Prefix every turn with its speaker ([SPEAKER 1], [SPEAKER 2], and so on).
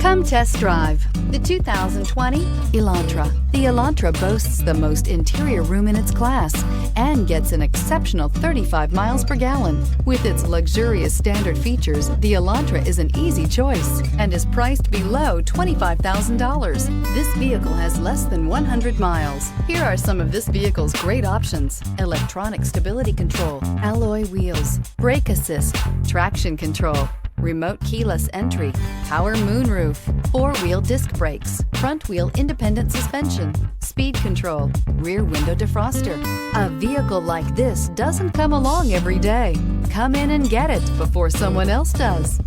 [SPEAKER 1] Come test drive the 2020 Elantra. The Elantra boasts the most interior room in its class and gets an exceptional 35 miles per gallon. With its luxurious standard features, the Elantra is an easy choice and is priced below $25,000. This vehicle has less than 100 miles. Here are some of this vehicle's great options: electronic stability control, alloy wheels, brake assist, traction control, remote keyless entry, power moonroof, four-wheel disc brakes, front-wheel independent suspension, speed control, rear window defroster. A vehicle like this doesn't come along every day. Come in and get it before someone else does.